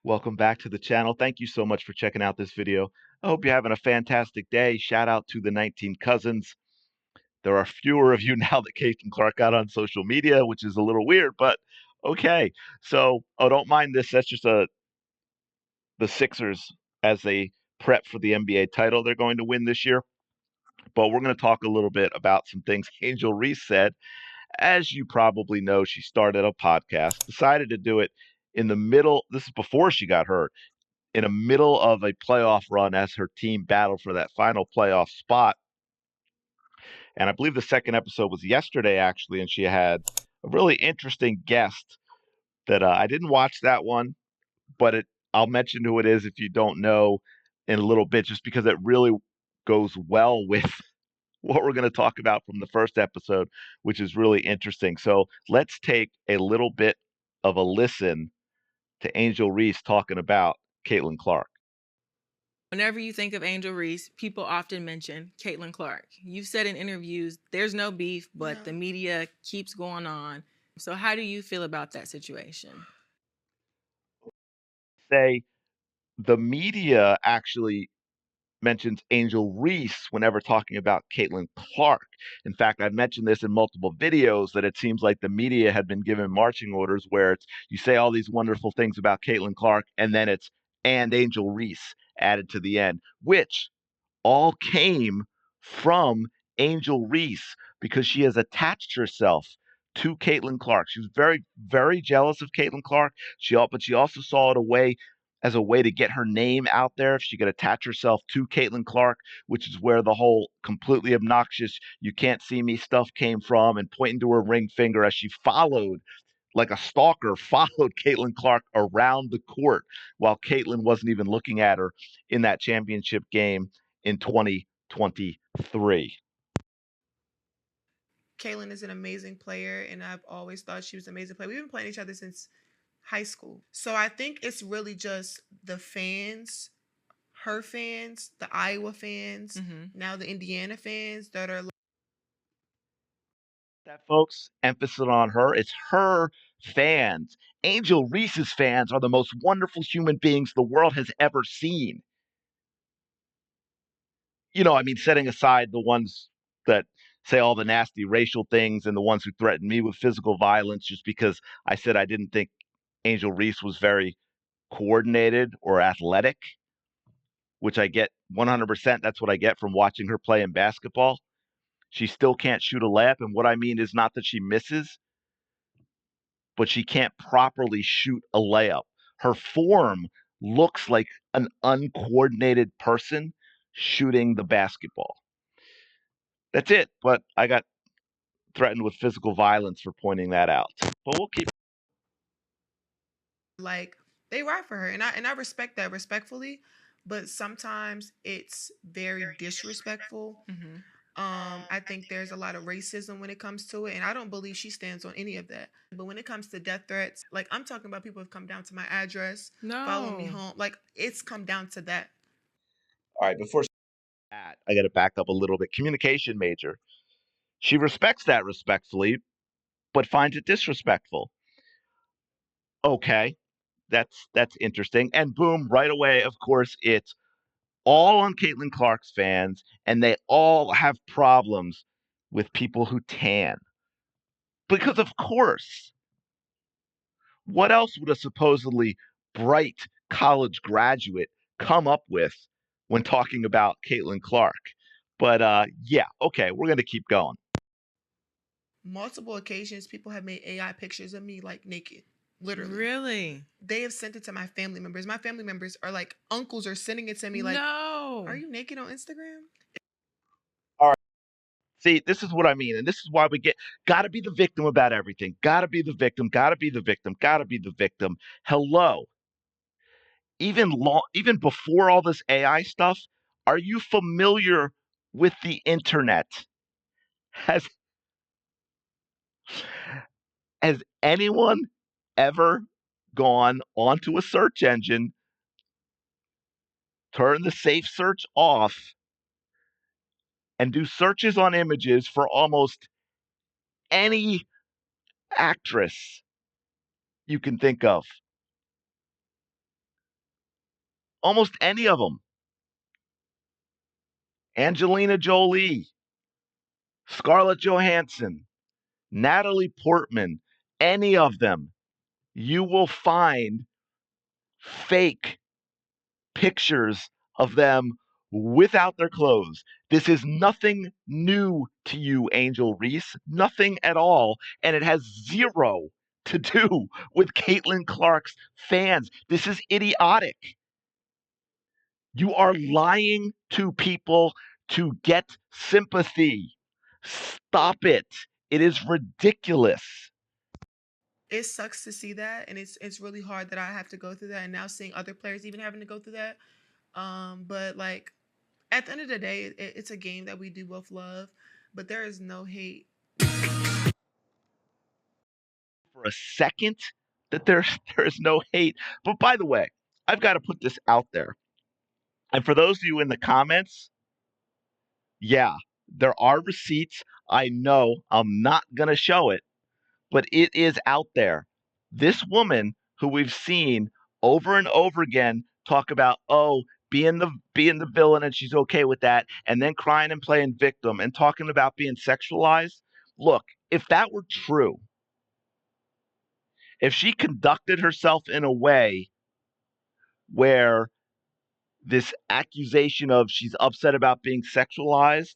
Welcome back to the channel. Thank you so much for checking out this video. I hope you're having a fantastic day. Shout out to the 19 cousins. There are fewer of you now that Caitlin Clark got on social media, which is a little weird, but okay. So, don't mind this. That's just the Sixers as they prep for the NBA title they're going to win this year. But we're going to talk a little bit about some things Angel Reese said. As you probably know, she started a podcast, decided to do it in the middle. This is before she got hurt in the middle of a playoff run as her team battled for that final playoff spot. And I believe the second episode was yesterday, actually, and she had a really interesting guest that I didn't watch that one, but I'll mention who it is if you don't know in a little bit, just because it really goes well with what we're going to talk about from the first episode, which is really interesting. So let's take a little bit of a listen to Angel Reese talking about Caitlin Clark. Whenever you think of Angel Reese, people often mention Caitlin Clark. You've said in interviews there's no beef, but the media keeps going on. So, how do you feel about that situation? Say the media actually mentions Angel Reese whenever talking about Caitlin Clark. In fact, I've mentioned this in multiple videos that it seems like the media had been given marching orders where it's you say all these wonderful things about Caitlin Clark and then it's and Angel Reese added to the end, which all came from Angel Reese because she has attached herself to Caitlin Clark. She was very, very jealous of Caitlin Clark. But she also saw it as a way to get her name out there if she could attach herself to Caitlin Clark, which is where the whole completely obnoxious "you can't see me" stuff came from, and pointing to her ring finger as she followed like a stalker, followed Caitlin Clark around the court while Caitlin wasn't even looking at her in that championship game in 2023. Kaylin is an amazing player, and I've always thought she was an amazing player. We've been playing each other since high school. So I think it's really just the fans, her fans, the Iowa fans, now the Indiana fans that are That, folks, emphasis on her. It's her fans. Angel Reese's fans are the most wonderful human beings the world has ever seen. I mean, setting aside the ones that say all the nasty racial things and the ones who threaten me with physical violence just because I said I didn't think Angel Reese was very coordinated or athletic, which I get 100%. That's what I get from watching her play in basketball. She still can't shoot a layup. And what I mean is not that she misses, but she can't properly shoot a layup. Her form looks like an uncoordinated person shooting the basketball. That's it. But I got threatened with physical violence for pointing that out. But we'll keep. like they ride for her, and I respect that respectfully, but sometimes it's very disrespectful. I think there's a lot of racism when it comes to it, and I don't believe she stands on any of that. But when it comes to death threats, like I'm talking about people have come down to my address, follow me home. Like it's come down to that. All right, before that, I got to back up a little bit. Communication major. She respects that respectfully, but finds it disrespectful. Okay, that's interesting. And boom, right away, of course, it's all on Caitlin Clark's fans, and they all have problems with people who tan. Because of course, what else would a supposedly bright college graduate come up with when talking about Caitlin Clark? But yeah, okay, we're gonna keep going. Multiple occasions, people have made AI pictures of me like naked. Literally. Really? They have sent it to my family members. My family members are like uncles are sending it to me like, No. "Are you naked on Instagram?" All right. See, this is what I mean, and this is why we gotta be the victim about everything. Gotta be the victim. Gotta be the victim. Gotta be the victim. Hello. Even before all this AI stuff, are you familiar with the internet? Has has anyone ever gone onto a search engine, turn the safe search off, and do searches on images for almost any actress you can think of? Almost any of them. Angelina Jolie, Scarlett Johansson, Natalie Portman, any of them, you will find fake pictures of them without their clothes. This is nothing new to you, Angel Reese, nothing at all. And it has zero to do with Caitlin Clark's fans. This is idiotic. You are lying to people to get sympathy. Stop it. It is ridiculous. It sucks to see that, and it's really hard that I have to go through that, and now seeing other players even having to go through that. But like at the end of the day, it's a game that we do both love, but there is no hate. For a second that there's no hate. But by the way, I've got to put this out there. And for those of you in the comments, yeah, there are receipts. I know I'm not going to show it, but it is out there. This woman who we've seen over and over again talk about, oh, being the villain and she's okay with that, and then crying and playing victim and talking about being sexualized. Look, if that were true, if she conducted herself in a way where this accusation of she's upset about being sexualized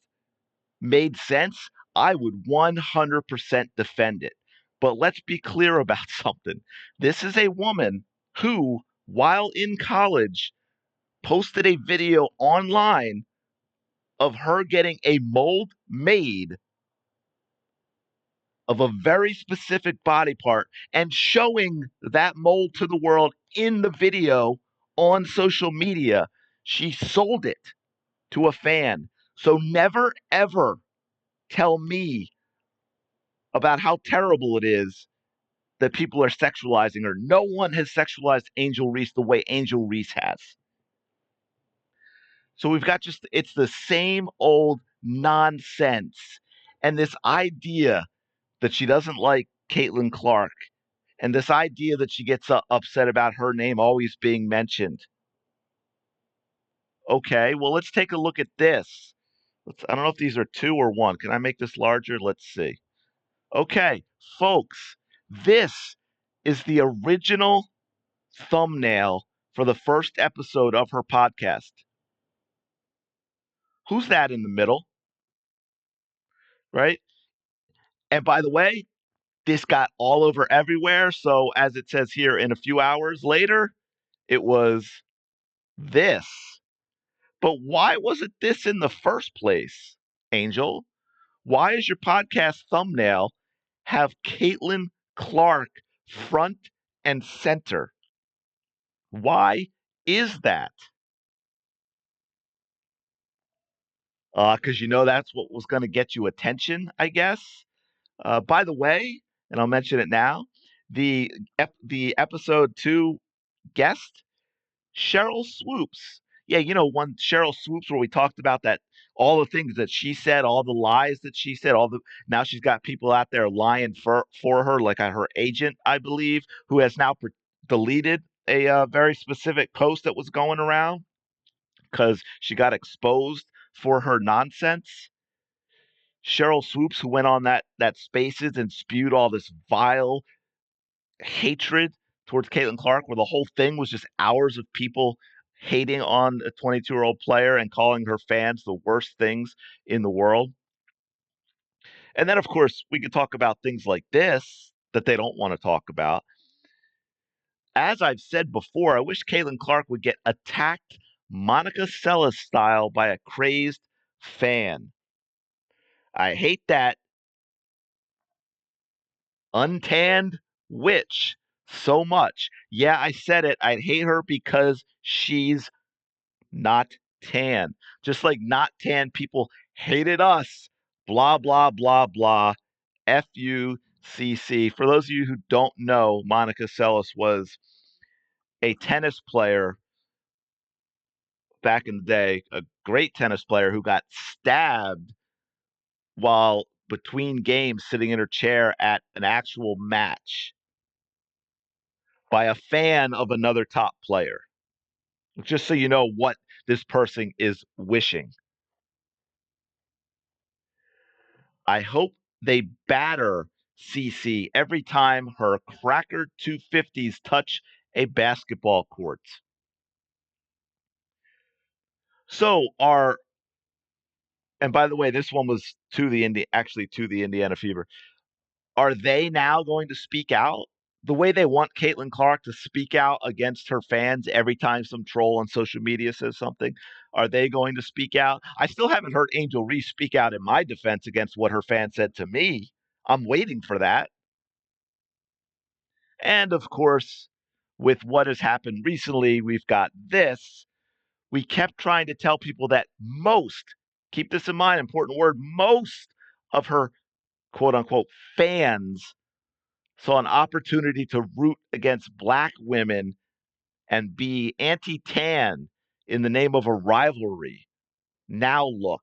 made sense, I would 100% defend it. But let's be clear about something. This is a woman who, while in college, posted a video online of her getting a mold made of a very specific body part and showing that mold to the world in the video on social media. She sold it to a fan. So never, ever tell me about how terrible it is that people are sexualizing her. No one has sexualized Angel Reese the way Angel Reese has. So we've got it's the same old nonsense. And this idea that she doesn't like Caitlin Clark, and this idea that she gets upset about her name always being mentioned. Okay, well, let's take a look at this. I don't know if these are two or one. Can I make this larger? Let's see. Okay, folks, this is the original thumbnail for the first episode of her podcast. Who's that in the middle? Right? And by the way, this got all over everywhere. So, as it says here, in a few hours later, it was this. But why was it this in the first place, Angel? Why is your podcast thumbnail have Caitlin Clark front and center? Why is that? Because you know that's what was going to get you attention, I guess. By the way, and I'll mention it now, the episode 2 guest, Cheryl Swoops. Yeah, you know, one Cheryl Swoops where we talked about that, all the things that she said, all the lies that she said, now she's got people out there lying for her, like her agent, I believe, who has now deleted a very specific post that was going around because she got exposed for her nonsense. Cheryl Swoops, who went on that Spaces and spewed all this vile hatred towards Caitlin Clark, where the whole thing was just hours of people hating on a 22-year-old player and calling her fans the worst things in the world. And then, of course, we could talk about things like this that they don't want to talk about. As I've said before, I wish Caitlin Clark would get attacked Monica Seles style by a crazed fan. I hate that untanned witch so much. Yeah, I said it. I'd hate her because she's not tan. Just like not tan people hated us. Blah, blah, blah, blah. FUCC. For those of you who don't know, Monica Seles was a tennis player back in the day, a great tennis player who got stabbed while between games sitting in her chair at an actual match by a fan of another top player. just so you know what this person is wishing. I hope they batter CC every time her cracker 250s touch a basketball court. So our and by the way, this one was to the Indiana Fever. Are they now going to speak out the way they want Caitlin Clark to speak out against her fans every time some troll on social media says something? Are they going to speak out? I still haven't heard Angel Reese speak out in my defense against what her fans said to me. I'm waiting for that. And of course, with what has happened recently, we've got this. We kept trying to tell people that keep this in mind, important word, most of her quote unquote fans saw an opportunity to root against black women and be anti-tan in the name of a rivalry. Now look.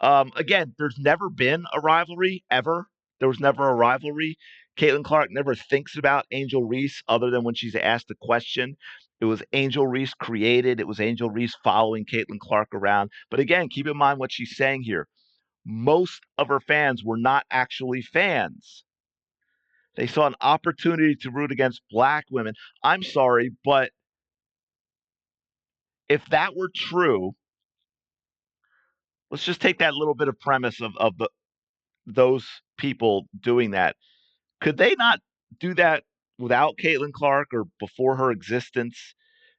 Again, there's never been a rivalry ever. There was never a rivalry. Caitlin Clark never thinks about Angel Reese other than when she's asked a question. It was Angel Reese created. It was Angel Reese following Caitlin Clark around. But again, keep in mind what she's saying here. Most of her fans were not actually fans. They saw an opportunity to root against black women. I'm sorry, but if that were true, let's just take that little bit of premise of those people doing that. Could they not do that without Caitlin Clark or before her existence?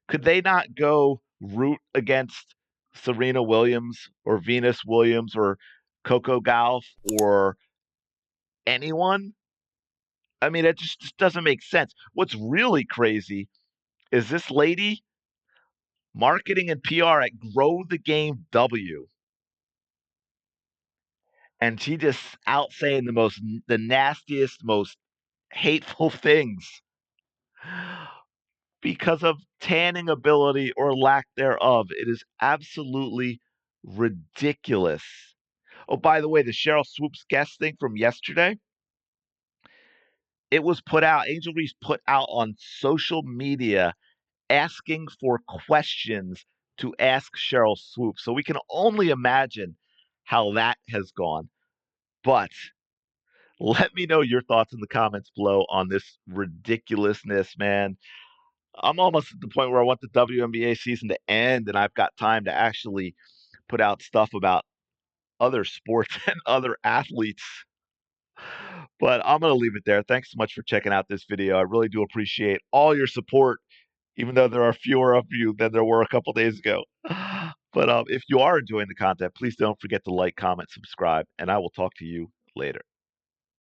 Could they not go root against Serena Williams or Venus Williams or Coco Gauff or anyone? I mean, it just doesn't make sense. What's really crazy is this lady, marketing and PR at Grow the Game W. And she just out saying the nastiest, most hateful things because of tanning ability or lack thereof. It is absolutely ridiculous. Oh, by the way, the Cheryl Swoops guest thing from yesterday, it was put out, Angel Reese put out on social media asking for questions to ask Cheryl Swoops. So we can only imagine how that has gone. But let me know your thoughts in the comments below on this ridiculousness, man. I'm almost at the point where I want the WNBA season to end and I've got time to actually put out stuff about other sports and other athletes. But I'm going to leave it there. Thanks so much for checking out this video. I really do appreciate all your support, even though there are fewer of you than there were a couple days ago. But if you are enjoying the content, please don't forget to like, comment, subscribe, and I will talk to you later.